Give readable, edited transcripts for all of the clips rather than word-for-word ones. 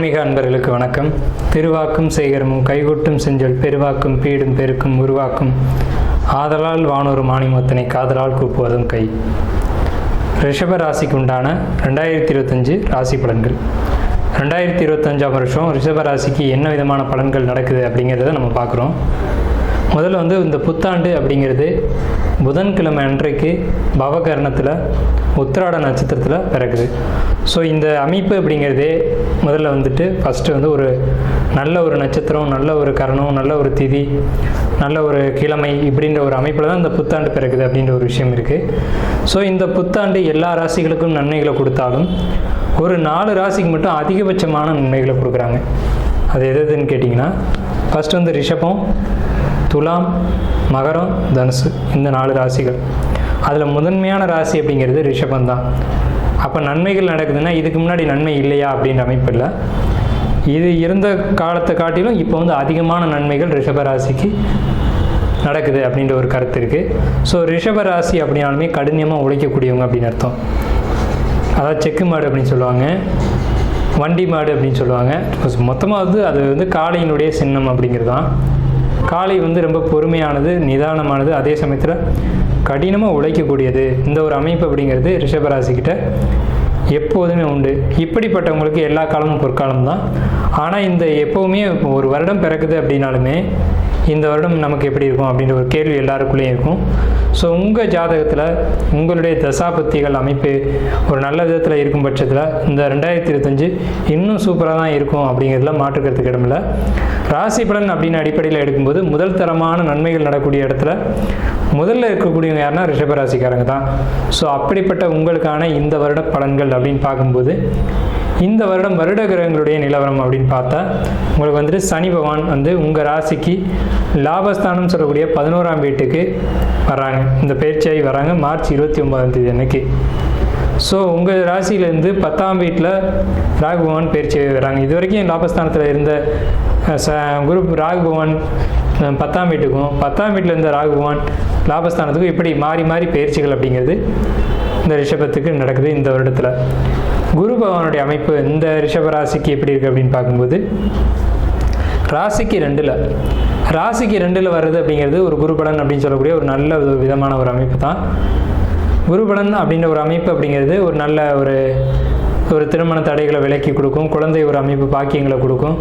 ஆன்மீக அன்பர்களுக்கு வணக்கம். திருவாக்கும் சேகரமும் கைகொட்டும் செஞ்சொல் பெருவாக்கும் பீடும் பெருக்கும் உருவாக்கும் ஆதலால் வானொரு மாணிமொத்தனை காதலால் கூப்புவதும் கை. ரிஷப ராசிக்கு உண்டான 2025 ராசி பலன்கள். 2025 வருஷம் ரிஷப ராசிக்கு என்ன விதமான பலன்கள் நடக்குது அப்படிங்கிறத நம்ம பார்க்குறோம். முதல்ல இந்த புத்தாண்டு அப்படிங்கிறது புதன்கிழமை அன்றைக்கு பவகரணத்தில் உத்திராட நட்சத்திரத்தில் பிறகுது. ஸோ இந்த அமைப்பு அப்படிங்கிறதே முதல்ல ஃபஸ்ட்டு ஒரு நல்ல ஒரு நட்சத்திரம், நல்ல ஒரு கரணம், நல்ல ஒரு திதி, நல்ல ஒரு கிழமை இப்படின்ற ஒரு அமைப்பில் தான் இந்த புத்தாண்டு பிறகுது அப்படின்ற ஒரு விஷயம் இருக்குது. ஸோ இந்த புத்தாண்டு எல்லா ராசிகளுக்கும் நன்மைகளை கொடுத்தாலும் ஒரு 4 ராசிக்கு மட்டும் அதிகபட்சமான நன்மைகளை கொடுக்குறாங்க. அது எதுன்னு கேட்டிங்கன்னா, ஃபஸ்ட்டு ரிஷபம், துலாம், மகரம், தனுசு, இந்த 4 ராசிகள். அதில் முதன்மையான ராசி அப்படிங்கிறது ரிஷபம் தான். அப்போ நன்மைகள் நடக்குதுன்னா இதுக்கு முன்னாடி நன்மை இல்லையா அப்படின்ற அமைப்பு இல்லை. இது இருந்த காலத்தை காட்டிலும் இப்போ அதிகமான நன்மைகள் ரிஷப ராசிக்கு நடக்குது அப்படின்ற ஒரு கருத்து இருக்குது. ஸோ ரிஷப ராசி அப்படின்னாலுமே கடினமாக உழைக்கக்கூடியவங்க அப்படின்னு அர்த்தம். அதாவது செக்கு மாடு அப்படின்னு சொல்லுவாங்க, வண்டி மாடு அப்படின்னு சொல்லுவாங்க. மொத்தமாக அது காளையினுடைய சின்னம் அப்படிங்கிறது தான். காளை ரொம்ப பொறுமையானது, நிதானமானது, அதே சமயத்தில் கடினமாக உழைக்கக்கூடியது. இந்த ஒரு அமைப்பு அப்படிங்கிறது ரிஷபராசிக்கிட்ட எப்போதுமே உண்டு. இப்படிப்பட்டவங்களுக்கு எல்லா காலமும் பொற்காலம் தான். ஆனால் இந்த எப்போவுமே ஒரு வருடம் பிறக்குது அப்படின்னாலுமே இந்த வருடம் நமக்கு எப்படி இருக்கும் அப்படின்ற ஒரு கேள்வி எல்லாருக்குள்ளேயும் இருக்கும். ஸோ உங்கள் ஜாதகத்தில் உங்களுடைய தசாபத்திகள் அமைப்பு ஒரு நல்ல விதத்தில் இருக்கும் பட்சத்தில் இந்த 2025 இன்னும் சூப்பராக தான் இருக்கும் அப்படிங்கிறதுல மாற்றுக்கிறதுக்கு இடமில்லை. ராசி பலன் அப்படின்னு அடிப்படையில் எடுக்கும்போது முதல் தரமான நன்மைகள் நடக்கூடிய இடத்துல முதல்ல இருக்கக்கூடியவங்க யாருன்னா ரிஷபராசிக்காரங்க தான். ஸோ அப்படிப்பட்ட உங்களுக்கான இந்த வருட பலன்கள் அப்படின்னு பார்க்கும்போது இந்த வருடம் வருட கிரகங்களுடைய நிலவரம் அப்படின்னு பார்த்தா உங்களுக்கு சனி பகவான் உங்கள் ராசிக்கு லாபஸ்தானம் சொல்லக்கூடிய 11ஆம் வீட்டுக்கு வராங்க. இந்த பயிற்சியாகி வராங்க மார்ச் 29ஆம் தேதி அன்னைக்கு. ஸோ உங்கள் ராசியிலேருந்து 10ஆம் வீட்டில் ராகு பகவான் பயிற்சியாகி வராங்க. இது வரைக்கும் லாபஸ்தானத்தில் இருந்த குரு ராகு பகவான் 10ஆம் வீட்டுக்கும் 10ஆம் வீட்டில் இருந்த ராகு பகவான் லாபஸ்தானத்துக்கும் இப்படி மாறி மாறி பயிற்சிகள் அப்படிங்கிறது இந்த ரிஷபத்துக்கு நடக்குது. இந்த வருடத்தில் குரு பகவானுடைய அமைப்பு இந்த ரிஷப ராசிக்கு எப்படி இருக்குது அப்படின்னு பார்க்கும்போது ராசிக்கு 2ல் வர்றது அப்படிங்கிறது ஒரு குரு பலன் அப்படின்னு சொல்லக்கூடிய ஒரு நல்ல விதமான ஒரு அமைப்பு தான். குரு பலன் அப்படின்ற ஒரு அமைப்பு அப்படிங்கிறது ஒரு நல்ல ஒரு திருமண தடைகளை விலக்கி கொடுக்கும், குழந்தை ஒரு அமைப்பு பாக்கியங்களை கொடுக்கும்,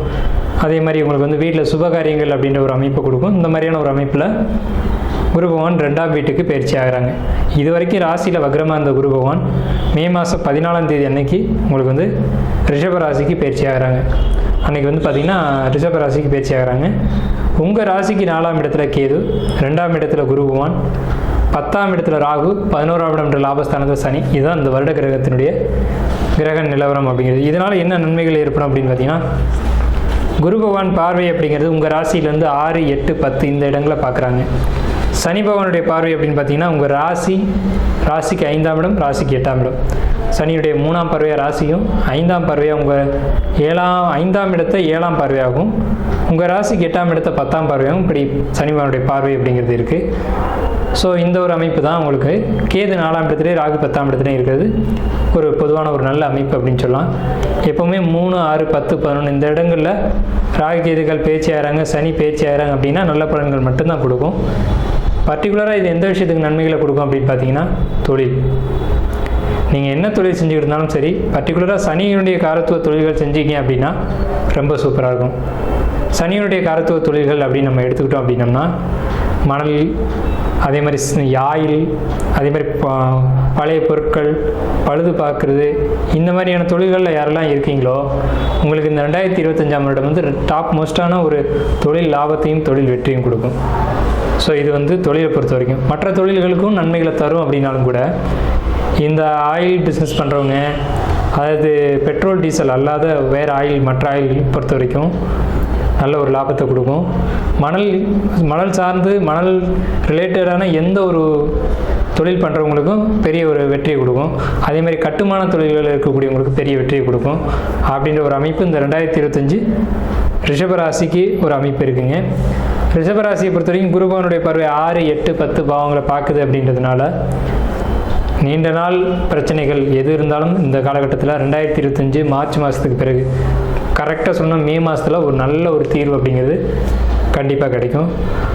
அதே மாதிரி உங்களுக்கு வீட்டில் சுபகாரியங்கள் அப்படின்ற ஒரு அமைப்பு கொடுக்கும். இந்த மாதிரியான ஒரு அமைப்பில் குரு பகவான் 2ஆம் வீட்டுக்கு பயிற்சி ஆகிறாங்க. இது வரைக்கும் ராசியில் வக்ரமாக இருந்த குரு பகவான் மே மாதம் 14ஆம் தேதி அன்னைக்கு உங்களுக்கு ரிஷப ராசிக்கு பயிற்சி ஆகிறாங்க. அன்றைக்கி பார்த்திங்கன்னா ரிஷப ராசிக்கு பயிற்சி ஆகிறாங்க. உங்கள் ராசிக்கு 4ஆம் இடத்துல கேது, 2ஆம் இடத்துல குரு பகவான், 10ஆம் இடத்துல ராகு, 11ஆம் இடம்ன்ற லாபஸ்தானத்தில் சனி. இதுதான் இந்த வருட கிரகத்தினுடைய கிரக நிலவரம் அப்படிங்கிறது. இதனால் என்ன நன்மைகள் ஏற்படும் அப்படின்னு பார்த்தீங்கன்னா, குரு பகவான் பார்வை அப்படிங்கிறது உங்கள் ராசியிலேருந்து 6, 8, 10 இந்த இடங்களை பார்க்குறாங்க. சனி பகவானுடைய பார்வை அப்படின்னு பார்த்தீங்கன்னா உங்கள் ராசிக்கு 5ஆம் இடம், ராசிக்கு 8ஆம் இடம். சனியுடைய 3ஆம் பார்வையாக ராசியும் 5ஆம் பார்வையாக உங்கள் 5ஆம் இடத்தை 7ஆம் பார்வையாகும், உங்கள் ராசிக்கு 8ஆம் இடத்தை 10ஆம் பார்வையாகும். இப்படி சனி பகவானுடைய பார்வை அப்படிங்கிறது இருக்குது. ஸோ இந்த ஒரு அமைப்பு தான் உங்களுக்கு கேது 4ஆம் இடத்துலேயே ராகு 10ஆம் இடத்துலேயும் இருக்கிறது ஒரு பொதுவான ஒரு நல்ல அமைப்பு அப்படின்னு சொல்லலாம். எப்போவுமே 3, 6, 10, 11 இந்த இடங்களில் ராகு கேதுகள் பேச்சு ஆகிறாங்க, சனி பேச்சு ஆகிறாங்க அப்படின்னா நல்ல பலன்கள் மட்டும்தான் கொடுக்கும். பர்டிகுலராக இது எந்த விஷயத்துக்கு நன்மைகளை கொடுக்கும் அப்படின்னு பார்த்தீங்கன்னா, தொழில். நீங்கள் என்ன தொழில் செஞ்சுக்கிட்டு இருந்தாலும் சரி, பர்டிகுலராக சனியினுடைய காரத்துவ தொழில்கள் செஞ்சீங்க அப்படின்னா ரொம்ப சூப்பராக இருக்கும். சனியினுடைய காரத்துவ தொழில்கள் அப்படின்னு நம்ம எடுத்துக்கிட்டோம் அப்படின்னம்னா மணல், அதே மாதிரி ஆயில், அதே மாதிரி பழைய பொருட்கள் பழுது பார்க்குறது, இந்த மாதிரியான தொழில்களில் யாரெல்லாம் இருக்கீங்களோ உங்களுக்கு இந்த 2025ஆம் வருடம் டாப் மோஸ்டான ஒரு தொழில் லாபத்தையும் தொழில் வெற்றியும் கொடுக்கும். ஸோ இது தொழிலை பொறுத்த வரைக்கும் மற்ற தொழில்களுக்கும் நன்மைகளை தரும் அப்படின்னாலும் கூட இந்த ஆயில் பிஸ்னஸ் பண்ணுறவங்க, அதாவது பெட்ரோல் டீசல் அல்லாத வேறு ஆயில் மற்ற ஆயில் பொறுத்த வரைக்கும் நல்ல ஒரு லாபத்தை கொடுக்கும். மணல் சார்ந்து மணல் ரிலேட்டடான எந்த ஒரு தொழில் பண்ணுறவங்களுக்கும் பெரிய ஒரு வெற்றியை கொடுக்கும். அதே மாதிரி கட்டுமான தொழில்களில் இருக்கக்கூடியவங்களுக்கு பெரிய வெற்றியை கொடுக்கும் அப்படின்ற ஒரு அமைப்பு இந்த 2025 ரிஷபராசிக்கு ஒரு அமைப்பு இருக்குங்க. ரிஷபராசியை பொறுத்த வரைக்கும் குரு பகவானுடைய பார்வை 6, 8, 10 பாவங்களை பார்க்குது அப்படின்றதுனால நீண்ட நாள் பிரச்சனைகள் எது இருந்தாலும் இந்த காலகட்டத்தில் 2025 மார்ச் மாதத்துக்கு பிறகு கரெக்டாக சொன்னால் மே மாதத்தில் ஒரு நல்ல ஒரு தீர்வு அப்படிங்கிறது கண்டிப்பாக கிடைக்கும்.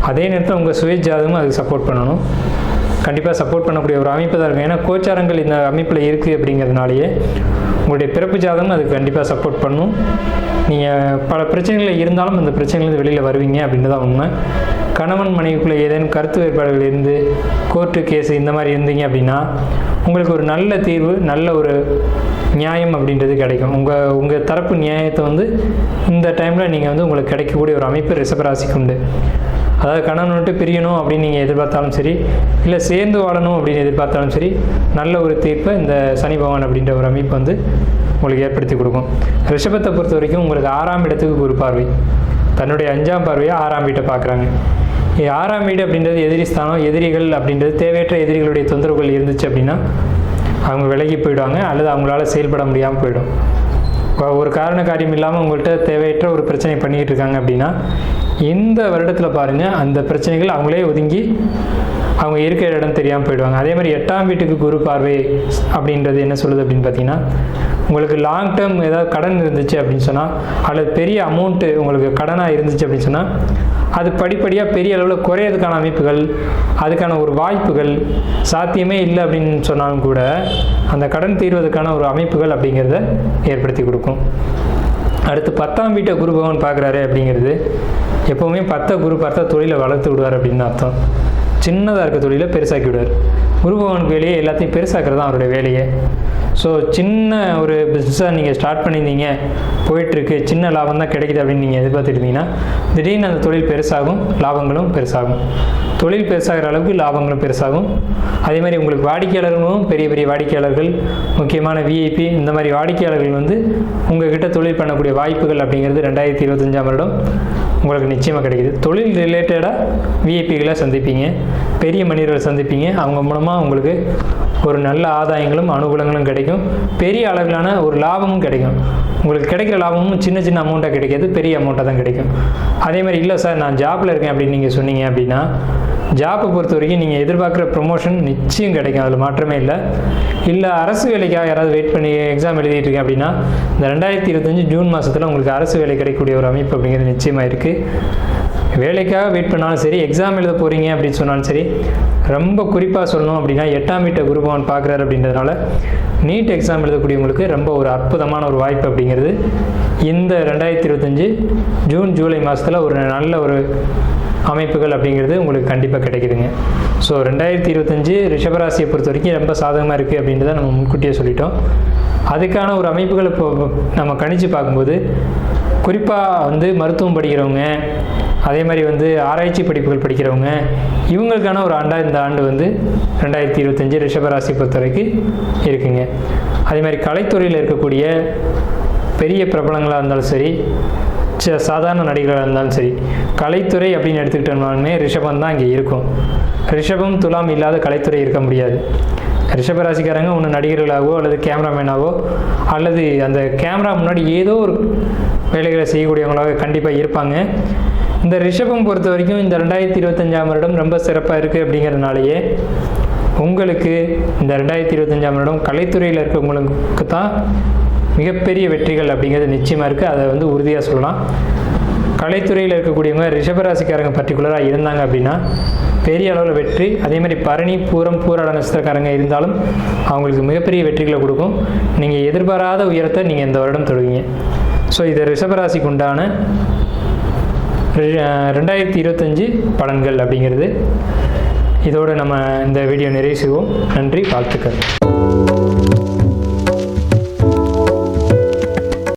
அதே நேரத்தில் உங்கள் சுய ஜாதகமும் அதுக்கு சப்போர்ட் பண்ணணும். கண்டிப்பாக சப்போர்ட் பண்ணக்கூடிய ஒரு அமைப்பு தான் இருக்கும். ஏன்னா கோச்சாரங்கள் இந்த அமைப்பில் இருக்குது அப்படிங்கிறதுனாலேயே உங்களுடைய பிறப்பு ஜாதகம் அதுக்கு கண்டிப்பாக சப்போர்ட் பண்ணும். நீங்கள் பல பிரச்சனைகள் இருந்தாலும் அந்த பிரச்சனைகள் வெளியில் வருவீங்க அப்படின்னு தான் உண்மை. கணவன் மனைவிக்குள்ளே ஏதேனும் கருத்து வேறுபாடுகள் இருந்து கோர்ட்டு கேஸு இந்த மாதிரி இருந்தீங்க அப்படின்னா உங்களுக்கு ஒரு நல்ல தீர்வு, நல்ல ஒரு நியாயம் அப்படின்றது கிடைக்கும். உங்கள் தரப்பு நியாயத்தை வந்து இந்த டைமில் நீங்கள் வந்து உங்களுக்கு கிடைக்கக்கூடிய ஒரு அமைப்பு ரிஷபராசிக்கு உண்டு. அதாவது கணவன் விட்டு பிரியணும் அப்படின்னு நீங்கள் எதிர்பார்த்தாலும் சரி, இல்லை சேர்ந்து வாழணும் அப்படின்னு எதிர்பார்த்தாலும் சரி, நல்ல ஒரு தீர்ப்பை இந்த சனி பகவான் அப்படின்ற ஒரு அமைப்பு வந்து உங்களுக்கு ஏற்படுத்தி கொடுக்கும். ரிஷபத்தை பொறுத்த வரைக்கும் உங்களுக்கு 6ஆம் இடத்துக்கு ஒரு பார்வை, தன்னுடைய 5ஆம் பார்வையாக 6ஆம் வீட்டை பார்க்குறாங்க. 6ஆம் வீடு அப்படின்றது எதிரி ஸ்தானம். எதிரிகள் அப்படின்றது தேவையற்ற எதிரிகளுடைய தொந்தரவுகள் இருந்துச்சு அப்படின்னா அவங்க விலகி போயிடுவாங்க, அல்லது அவங்களால செயல்பட முடியாமல் போயிடும். ஒரு காரண காரியம் இல்லாமல் உங்கள்கிட்ட தேவையற்ற ஒரு பிரச்சனை பண்ணிக்கிட்டு இருக்காங்க அப்படின்னா இந்த வருடத்தில் பாருங்கள் அந்த பிரச்சனைகள் அவங்களே ஒதுங்கி அவங்க இருக்கிற இடம் தெரியாமல் போயிடுவாங்க. அதே மாதிரி 8ஆம் வீட்டுக்கு குரு பார்வை அப்படின்றது என்ன சொல்லுது அப்படின்னு பார்த்தீங்கன்னா உங்களுக்கு லாங் டேர்ம் ஏதாவது கடன் இருந்துச்சு அப்படின்னு சொன்னால், அல்லது பெரிய அமௌண்ட்டு உங்களுக்கு கடனாக இருந்துச்சு அப்படின்னு சொன்னால் அது படிப்படியாக பெரிய அளவில் குறையிறதுக்கான அமைப்புகள், அதுக்கான ஒரு வாய்ப்புகள் சாத்தியமே இல்லை அப்படின்னு சொன்னாலும் கூட அந்த கடன் தீர்வதற்கான ஒரு அமைப்புகள் அப்படிங்கிறத ஏற்படுத்தி கொடுக்கும். அடுத்து 10ஆம் வீட்டை குரு பகவான் பார்க்குறாரு அப்படிங்கிறது எப்போவுமே 10 குரு பார்த்தா தொழிலை வளர்த்து விடுவார் அப்படின்னு அர்த்தம். சின்னதாக இருக்க தொழிலை பெருசாக்கி விடுவார். குரு பகவானுக்கு வேலையை எல்லாத்தையும் பெருசாக்குறது தான் அவருடைய வேலையை. ஸோ சின்ன ஒரு பிஸ்னஸாக நீங்கள் ஸ்டார்ட் பண்ணியிருந்தீங்க, போயிட்டுருக்கு, சின்ன லாபம் தான் கிடைக்குது அப்படின்னு நீங்கள் எதிர்பார்த்துருந்தீங்கன்னா திடீர்னு அந்த தொழில் பெருசாகும், லாபங்களும் பெருசாகும். தொழில் பெருசாகிற அளவுக்கு லாபங்களும் பெருசாகும். அதே மாதிரி உங்களுக்கு வாடிக்கையாளர்களும் பெரிய பெரிய வாடிக்கையாளர்கள், முக்கியமான விஐபி இந்த மாதிரி வாடிக்கையாளர்கள் வந்து உங்கள்கிட்ட தொழில் பண்ணக்கூடிய வாய்ப்புகள் அப்படிங்கிறது 2025ஆம் வருடம் உங்களுக்கு நிச்சயமாக கிடைக்குது. தொழில் ரிலேட்டடாக விஐபிகளை சந்திப்பீங்க, பெரிய மனிதர்களை சந்திப்பீங்க. அவங்க மூலமாக உங்களுக்கு ஒரு நல்ல ஆதாயங்களும் அனுகூலங்களும் கிடைக்கும். பெரிய அளவிலான ஒரு லாபமும் கிடைக்கும். உங்களுக்கு கிடைக்கிற லாபமும் சின்ன சின்ன அமௌண்ட்டாக கிடைக்காது, பெரிய அமௌண்ட்டாக தான் கிடைக்கும். அதே மாதிரி இல்லை சார் நான் ஜாப்பில் இருக்கேன் அப்படின்னு நீங்கள் சொன்னீங்க அப்படின்னா ஜாப்பை பொறுத்த வரைக்கும் நீங்கள் எதிர்பார்க்குற ப்ரொமோஷன் நிச்சயம் கிடைக்கும், அதில் மாற்றமே இல்லை. இல்லை அரசு வேலைக்காக யாராவது வெயிட் பண்ணி எக்ஸாம் எழுதிட்டு இருக்கேன் அப்படின்னா இந்த 2025 ஜூன் மாதத்தில் உங்களுக்கு அரசு வேலை கிடைக்கக்கூடிய ஒரு அமைப்பு அப்படிங்கிறது நிச்சயமாக இருக்குது. வேலைக்காக வெயிட் பண்ணாலும் சரி, எக்ஸாம் எழுத போகிறீங்க அப்படின்னு சொன்னாலும் சரி, ரொம்ப குறிப்பாக சொல்லணும் அப்படின்னா 8ஆம் வீட்டை குரு பகவான் பார்க்குறாரு அப்படின்றதுனால நீட் எக்ஸாம் எழுதக்கூடியவங்களுக்கு ரொம்ப ஒரு அற்புதமான ஒரு வாய்ப்பு அப்படிங்கிறது இந்த 2025 ஜூன் ஜூலை மாதத்தில் ஒரு நல்ல ஒரு அமைப்புகள் அப்படிங்கிறது உங்களுக்கு கண்டிப்பாக கிடைக்குதுங்க. ஸோ 2025 ரிஷபராசியை பொறுத்த வரைக்கும் ரொம்ப சாதகமாக இருக்குது அப்படின்றத நம்ம முன்கூட்டியே சொல்லிட்டோம். அதுக்கான ஒரு அமைப்புகளை இப்போ நம்ம கணிச்சு பார்க்கும்போது குறிப்பாக வந்து மருத்துவம் படிக்கிறவங்க, அதே மாதிரி வந்து ஆராய்ச்சி படிப்புகள் படிக்கிறவங்க, இவங்களுக்கான ஒரு ஆண்டாக இந்த ஆண்டு வந்து 2025 ரிஷபராசியை பொறுத்த வரைக்கும் இருக்குங்க. அதே மாதிரி கலைத்துறையில் இருக்கக்கூடிய பெரிய பிரபலங்களாக இருந்தாலும் சரி, சாதாரண நடிகர்களாக இருந்தாலும் சரி, கலைத்துறை அப்படின்னு எடுத்துக்கிட்டோம்னாலுமே ரிஷபம் தான் இங்கே இருக்கும். ரிஷபம் துலாம் இல்லாத கலைத்துறை இருக்க முடியாது. ரிஷபராசிக்காரங்க ஒன்று நடிகர்களாகவோ அல்லது கேமராமேனாகவோ அல்லது அந்த கேமரா முன்னாடி ஏதோ ஒரு வேலைகளை செய்யக்கூடியவங்களாக கண்டிப்பாக இருப்பாங்க. இந்த ரிஷபம் பொறுத்த வரைக்கும் இந்த 2025ஆம் வருடம் ரொம்ப சிறப்பாக இருக்குது அப்படிங்கிறதுனாலேயே உங்களுக்கு இந்த 2025ஆம் வருடம் கலைத்துறையில் இருக்கிறவங்களுக்கு தான் மிகப்பெரிய வெற்றிகள் அப்படிங்கிறது நிச்சயமாக இருக்குது. அதை வந்து உறுதியாக சொல்லலாம். கலைத்துறையில் இருக்கக்கூடியவங்க ரிஷபராசிக்காரங்க பர்டிகுலராக இருந்தாங்க அப்படின்னா பெரிய அளவில் வெற்றி. அதே மாதிரி பரணி, பூரம், பூராட நட்சத்திரக்காரங்க இருந்தாலும் அவங்களுக்கு மிகப்பெரிய வெற்றிகளை கொடுக்கும். நீங்கள் எதிர்பாராத உயரத்தை நீங்கள் இந்த வருடம் தொடுவீங்க. ஸோ இது ரிஷபராசிக்கு உண்டான 2025 பலன்கள் அப்படிங்கிறது. இதோடு நம்ம இந்த வீடியோ நிறைவு செய்வோம். நன்றி, வாழ்த்துக்கள்.